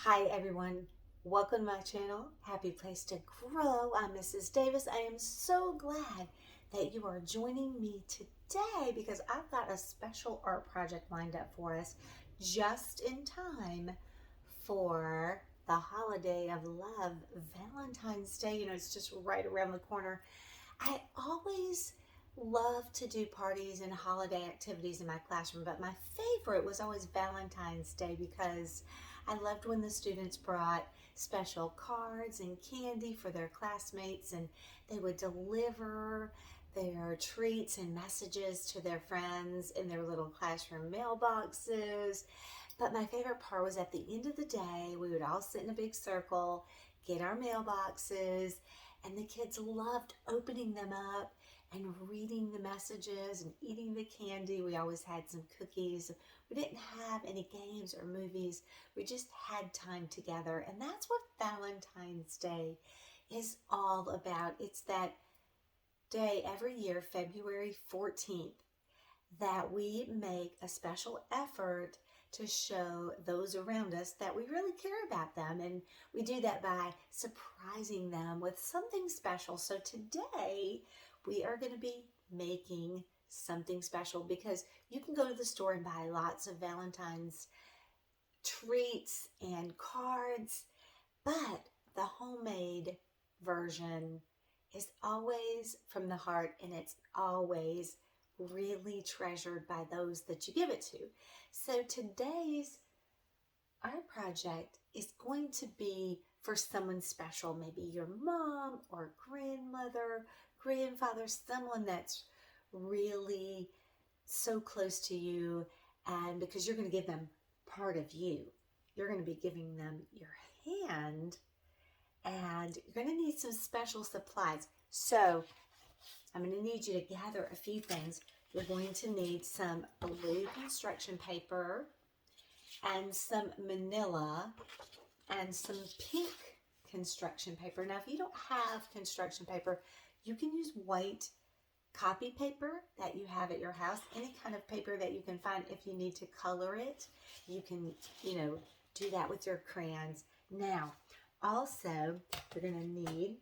Hi everyone, welcome to my channel, Happy Place to Grow. I'm Mrs. Davis. I am so glad that you are joining me today because I've got a special art project lined up for us just in time for the holiday of love, Valentine's Day. You know, it's just right around the corner. I always love to do parties and holiday activities in my classroom, but my favorite was always Valentine's Day because I loved when the students brought special cards and candy for their classmates, and they would deliver their treats and messages to their friends in their little classroom mailboxes. But my favorite part was at the end of the day, we would all sit in a big circle, get our mailboxes, and the kids loved opening them up and reading the messages and eating the candy. We always had some cookies. We didn't have any games or movies. We just had time together. And that's what Valentine's Day is all about. It's that day every year, February 14th, that we make a special effort to show those around us that we really care about them. And we do that by surprising them with something special. So today we are going to be making something special because you can go to the store and buy lots of Valentine's treats and cards, but the homemade version is always from the heart, and it's always really treasured by those that you give it to. So today's art project is going to be for someone special, maybe your mom or grandmother, grandfather, someone that's really so close to you, and because you're going to give them part of you. You're going to be giving them your hand, and you're going to need some special supplies. So I'm going to need you to gather a few things. You're going to need some blue construction paper and some manila and some pink construction paper. Now, if you don't have construction paper, you can use white copy paper that you have at your house, any kind of paper that you can find. If you need to color it, you can, do that with your crayons. Now, also, you're going to need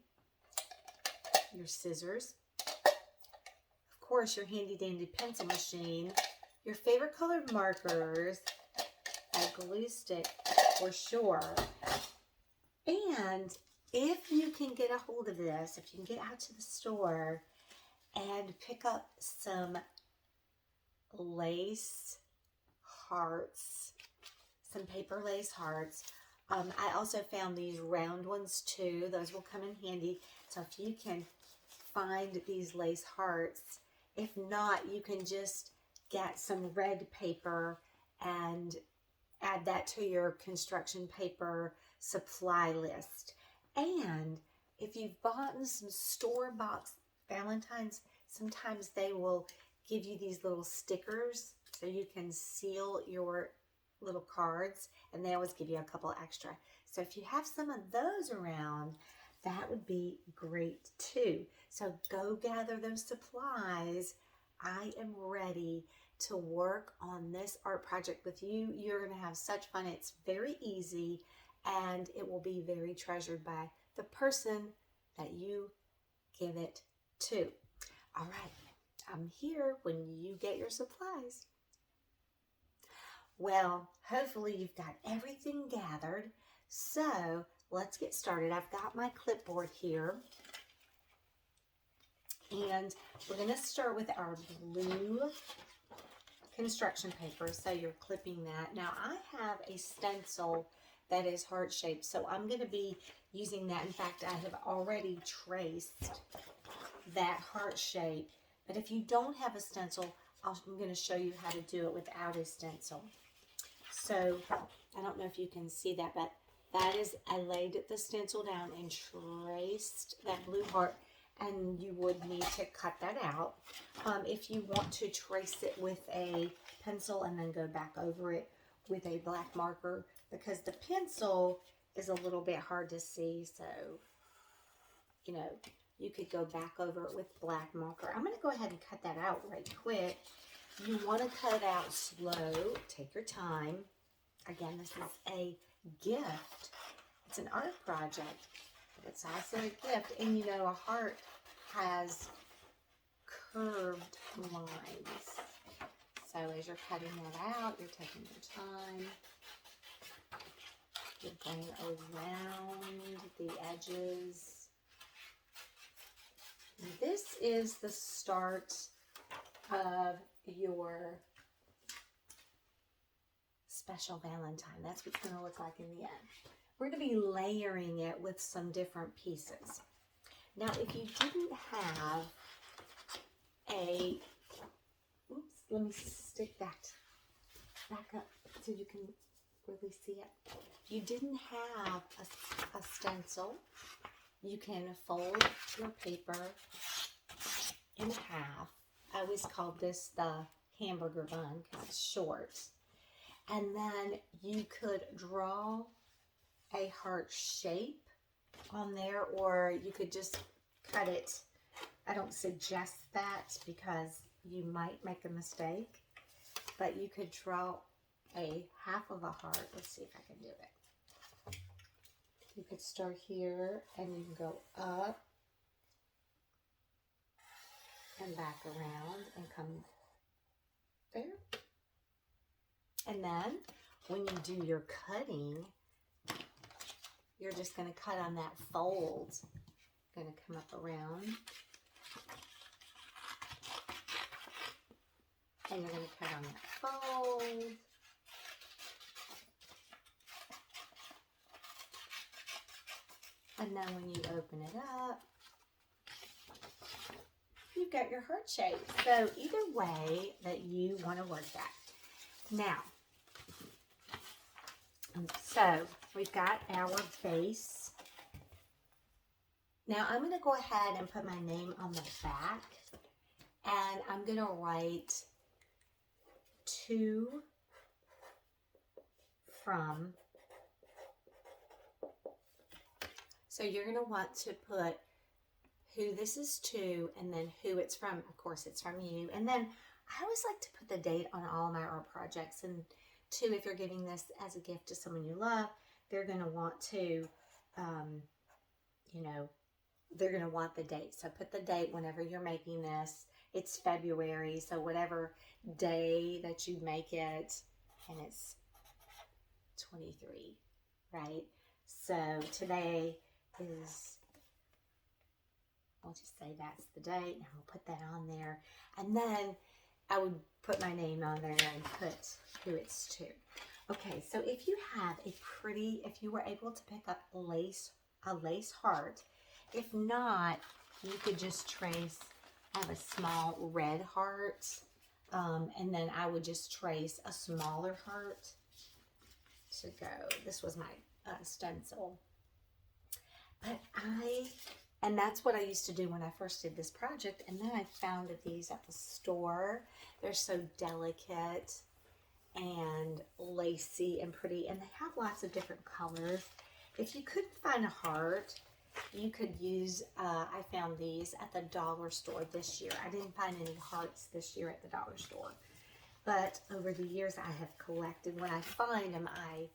your scissors, of course, your handy dandy pencil machine, your favorite colored markers, a glue stick for sure. And if you can get a hold of this, if you can get out to the store and pick up some lace hearts, some paper lace hearts. I also found these round ones too. Those will come in handy. So if you can find these lace hearts, if not, you can just get some red paper and add that to your construction paper supply list. And if you've bought some store-bought Valentines, sometimes they will give you these little stickers so you can seal your little cards, and they always give you a couple extra. So if you have some of those around, that would be great too. So go gather those supplies. I am ready to work on this art project with you. You're going to have such fun. It's very easy, and it will be very treasured by the person that you give it to. All right, I'm here when you get your supplies. Well, hopefully you've got everything gathered. So let's get started. I've got my clipboard here. And we're going to start with our blue construction paper. So you're clipping that. Now I have a stencil that is heart-shaped. So I'm going to be using that. In fact, I have already traced that heart shape. But if you don't have a stencil, I'm going to show you how to do it without a stencil. So I don't know if you can see that, but that is, I laid the stencil down and traced that blue heart, and you would need to cut that out. If you want to trace it with a pencil and then go back over it with a black marker, because the pencil is a little bit hard to see, so, you could go back over it with black marker. I'm going to go ahead and cut that out right quick. You want to cut it out slow. Take your time. Again, this is a gift. It's an art project, but it's also a gift. And you know, a heart has curved lines. So as you're cutting that out, you're taking your time. You're going around the edges. This is the start of your special Valentine. That's what it's going to look like in the end. We're going to be layering it with some different pieces. Now, if you didn't have a, oops, let me stick that back up so you can really see it. If you didn't have a stencil, you can fold your paper in half. I always called this the hamburger bun because it's short. And then you could draw a heart shape on there, or you could just cut it. I don't suggest that because you might make a mistake, but you could draw a half of a heart. Let's see if I can do it. You could start here and you can go up and back around and come there. And then when you do your cutting, you're just going to cut on that fold. Going to come up around. And you're going to cut on that fold. And then when you open it up, you've got your heart shape. So either way that you want to work that. Now, so we've got our base. Now I'm going to go ahead and put my name on the back, and I'm going to write to from. So you're going to want to put who this is to and then who it's from. Of course, it's from you. And then I always like to put the date on all of my art projects. And two, if you're giving this as a gift to someone you love, they're going to want to, they're going to want the date. So put the date whenever you're making this. It's February, so whatever day that you make it, and it's 23, right? So today is, I'll just say that's the date, and I'll put that on there. And then I would put my name on there and put who it's to. Okay, so if you have if you were able to pick up a lace heart, if not, you could just trace, I have a small red heart, and then I would just trace a smaller heart to go. This was my stencil. But and that's what I used to do when I first did this project. And then I found these at the store. They're so delicate and lacy and pretty, and they have lots of different colors. If you couldn't find a heart, you could use, I found these at the dollar store this year. I didn't find any hearts this year at the dollar store. But over the years, I have collected. When I find them, I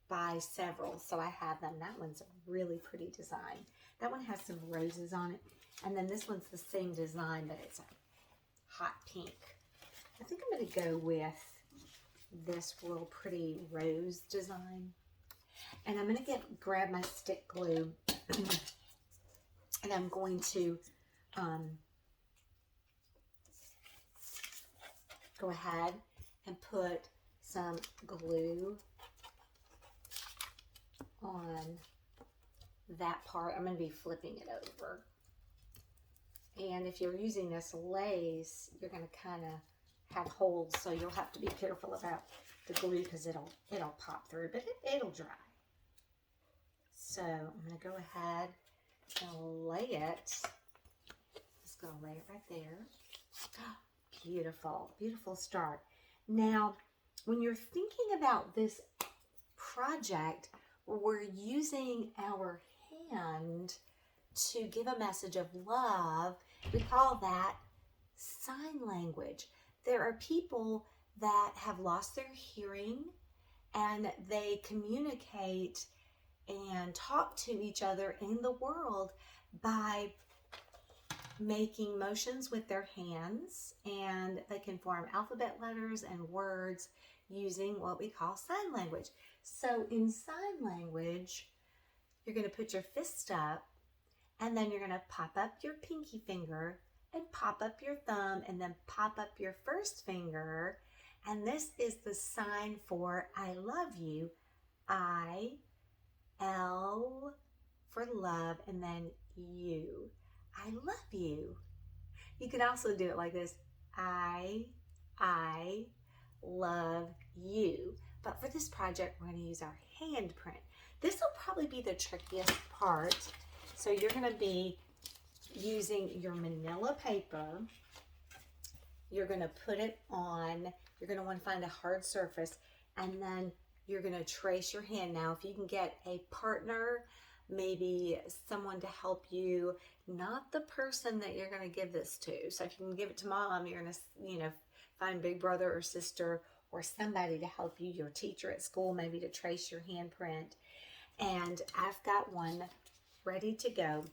buy several, so I have them. That one's a really pretty design. That one has some roses on it, and then this one's the same design, but it's a hot pink. I think I'm going to go with this real pretty rose design, and I'm going to grab my stick glue, and I'm going to go ahead and put some glue on that part. I'm going to be flipping it over. And if you're using this lace, you're going to kind of have holes, so you'll have to be careful about the glue because it'll pop through, but it'll dry. So I'm going to go ahead and lay it. Just going to lay it right there. Beautiful, beautiful start. Now, when you're thinking about this project, we're using our hand to give a message of love. We call that sign language. There are people that have lost their hearing and they communicate and talk to each other in the world by making motions with their hands, and they can form alphabet letters and words using what we call sign language. So in sign language, you're going to put your fist up, and then you're going to pop up your pinky finger and pop up your thumb and then pop up your first finger. And this is the sign for I love you. I, L for love, and then you. I love you. You can also do it like this. I love you. But for this project, we're going to use our handprint. This will probably be the trickiest part. So you're going to be using your manila paper. You're going to put it on. You're going to want to find a hard surface, and then you're going to trace your hand. Now, if you can get a partner, maybe someone to help you, not the person that you're going to give this to. So if you can give it to mom, you're going to, find big brother or sister or somebody to help you, your teacher at school, maybe to trace your handprint. And I've got one ready to go.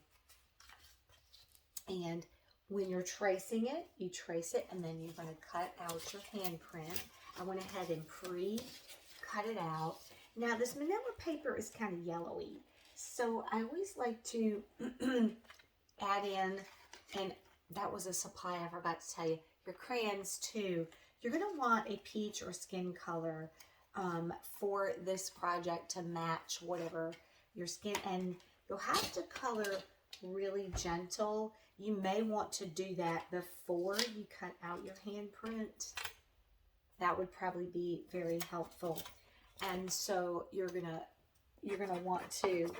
And when you're tracing it, you trace it, and then you're going to cut out your handprint. I went ahead and pre-cut it out. Now, this manila paper is kind of yellowy, so I always like to add in, and that was a supply I forgot to tell you, your crayons too. You're going to want a peach or skin color for this project to match whatever your skin, and you'll have to color really gentle. You may want to do that before you cut out your handprint. That would probably be very helpful. And so you're gonna want to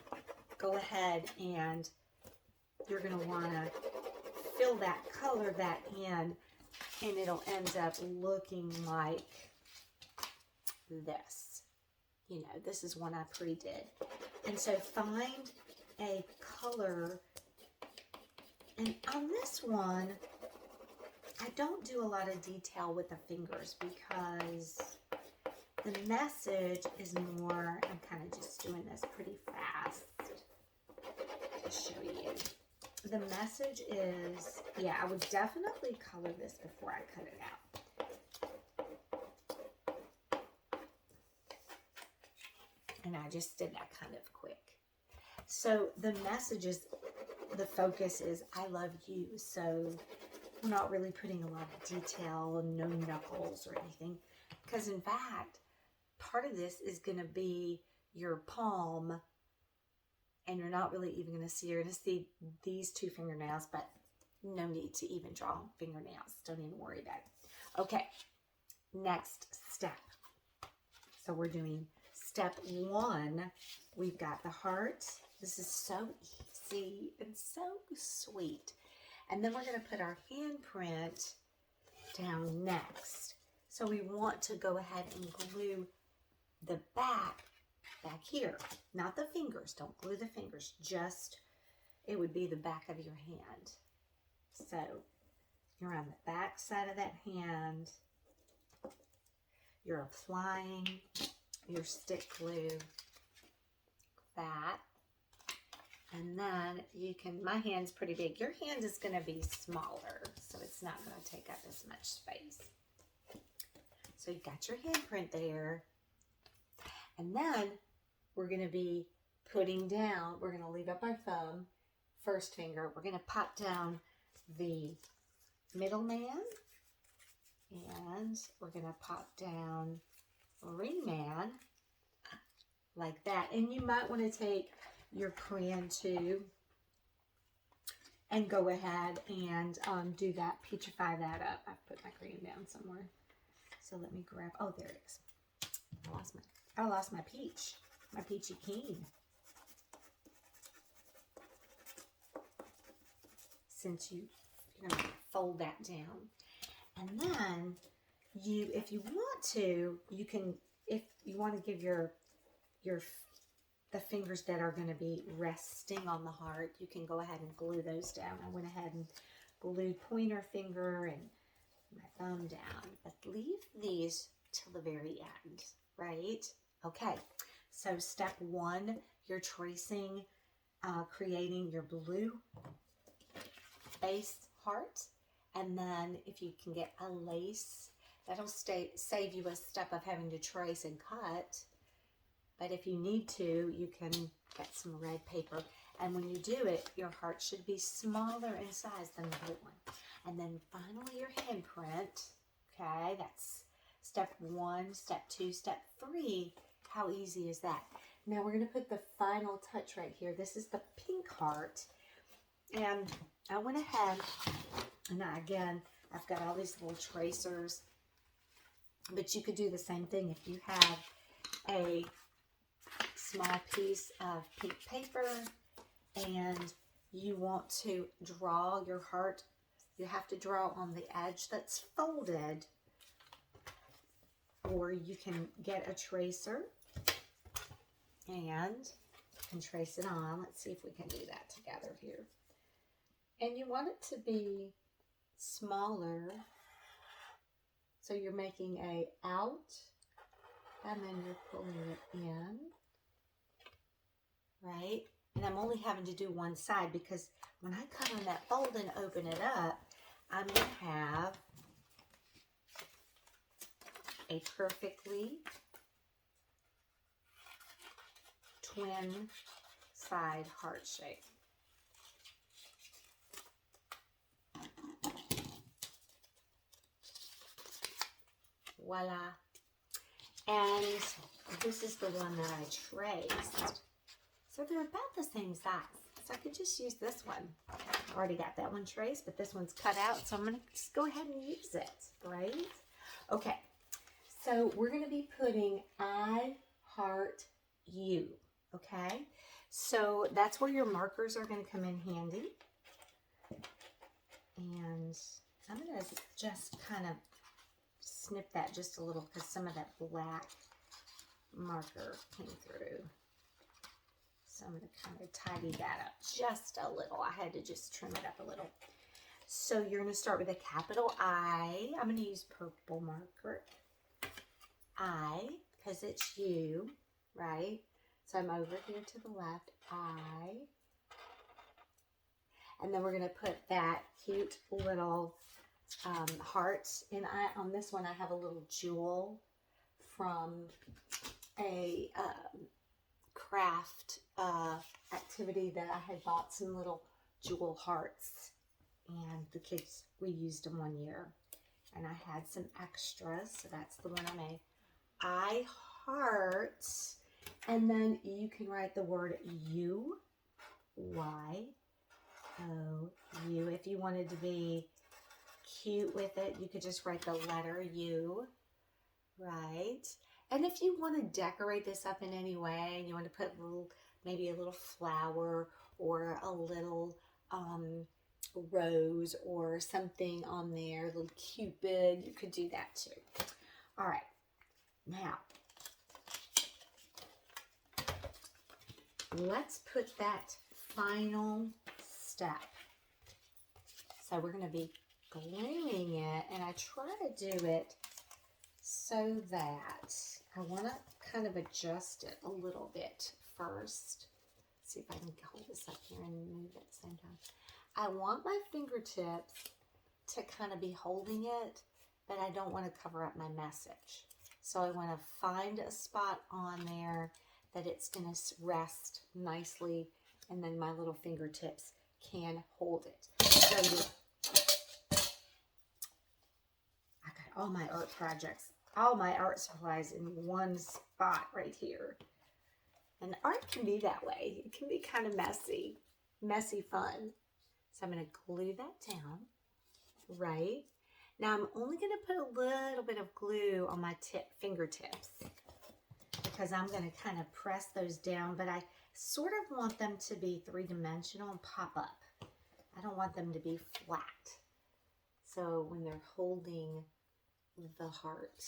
go ahead and you're gonna want to fill that, color that in, and it'll end up looking like this. This is one I pre-did. And so find a color. And on this one, I don't do a lot of detail with the fingers because the message is more, I'm kind of just doing this pretty fast to show you. The message is, yeah, I would definitely color this before I cut it out. And I just did that kind of quick. So the message is, the focus is I love you. So we're not really putting a lot of detail, no knuckles or anything, because in fact, part of this is going to be your palm, and you're not really even going to see, you're going to see these two fingernails, but no need to even draw fingernails. Don't even worry about it. Okay, next step. So we're doing step 1. We've got the heart. This is so easy and so sweet. And then we're going to put our handprint down next. So we want to go ahead and glue the back here, not the fingers. Don't glue the fingers, just, it would be the back of your hand. So you're on the back side of that hand. You're applying your stick glue, that. And then you can, my hand's pretty big. Your hand is going to be smaller, so it's not going to take up as much space. So you've got your handprint there. And then we're going to be putting down, we're going to leave up our thumb, first finger. We're going to pop down the middle man. And we're going to pop down ring man like that. And you might want to take your crayon too and go ahead and do that, peachify that up. I've put my crayon down somewhere, so let me grab, oh, there it is. I lost my peach, my peachy keen. Since you're gonna fold that down, and then if you want to, you can, if you want to give the fingers that are going to be resting on the heart, you can go ahead and glue those down. I went ahead and glued pointer finger and my thumb down, but leave these till the very end, right? Okay, so step one, you're tracing, creating your blue base heart. And then if you can get a lace, that'll save you a step of having to trace and cut. But if you need to, you can get some red paper. And when you do it, your heart should be smaller in size than the blue one. And then finally your handprint. Okay, that's step one, step two, step three. How easy is that? Now we're going to put the final touch right here. This is the pink heart. And I went ahead, and again, I've got all these little tracers. But you could do the same thing if you have a small piece of pink paper and you want to draw your heart. You have to draw on the edge that's folded, or you can get a tracer and you can trace it on. Let's see if we can do that together here. And you want it to be smaller, so you're making a out and then you're pulling it in, right? And I'm only having to do one side because when I cut on that fold and open it up, I'm going to have a perfectly twin side heart shape. Voila. And this is the one that I traced. So they're about the same size. So I could just use this one. I already got that one traced, but this one's cut out. So I'm going to just go ahead and use it, right? Okay. So we're going to be putting I heart you. Okay. So that's where your markers are going to come in handy. And I'm going to just kind of snip that just a little because some of that black marker came through. So I'm going to kind of tidy that up just a little. I had to just trim it up a little. So you're going to start with a capital I. I'm going to use purple marker. I, because it's you, right? So I'm over here to the left, I. And then we're going to put that cute little hearts. And on this one, I have a little jewel from a craft activity that I had bought, some little jewel hearts. And the kids, we used them one year. And I had some extras, so that's the one I made. I heart. And then you can write the word you, Y, O, U. If you wanted to be cute with it, you could just write the letter U, right? And if you want to decorate this up in any way, and you want to put maybe a little flower or a little rose or something on there, a little cupid, you could do that too. All right, now let's put that final step. So we're going to be gluing it, and I try to do it so that I want to kind of adjust it a little bit first. Let's see if I can hold this up here and move it at the same time. I want my fingertips to kind of be holding it, but I don't want to cover up my message. So I want to find a spot on there that it's going to rest nicely, and then my little fingertips can hold it. So I got all my art projects, all my art supplies in one spot right here. And art can be that way. It can be kind of messy fun. So I'm going to glue that down, right? Now I'm only going to put a little bit of glue on my fingertips because I'm going to kind of press those down, but I sort of want them to be three-dimensional and pop up. I don't want them to be flat. So when they're holding the heart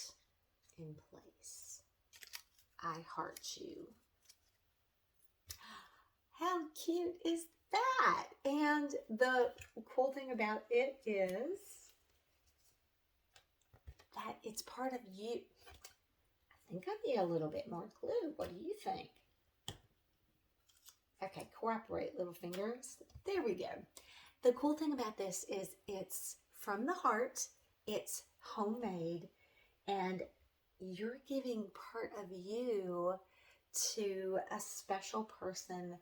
in place, I heart you. How cute is that? And the cool thing about it is that it's part of you. I think I need a little bit more glue. What do you think? Okay, cooperate, little fingers. There we go. The cool thing about this is it's from the heart, it's homemade, and you're giving part of you to a special person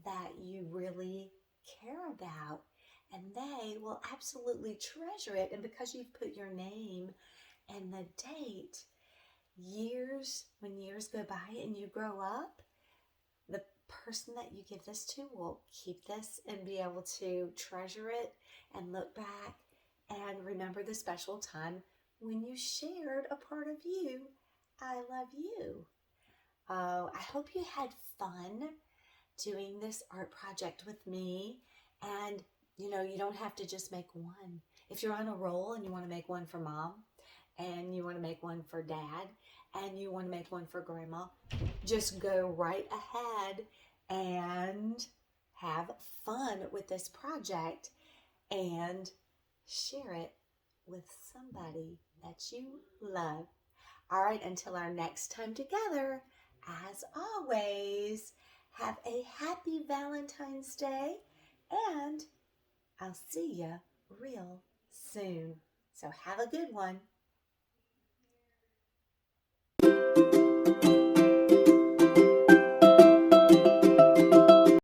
that you really care about. And they will absolutely treasure it. And because you've put your name and the date, when years go by and you grow up, the person that you give this to will keep this and be able to treasure it and look back and remember the special time when you shared a part of you. I love you. I hope you had fun doing this art project with me. And you don't have to just make one. If you're on a roll and you want to make one for mom, and you want to make one for dad, and you want to make one for grandma, just go right ahead and have fun with this project and share it with somebody that you love. All right, until our next time together, as always, have a happy Valentine's Day, and I'll see you real soon. So have a good one.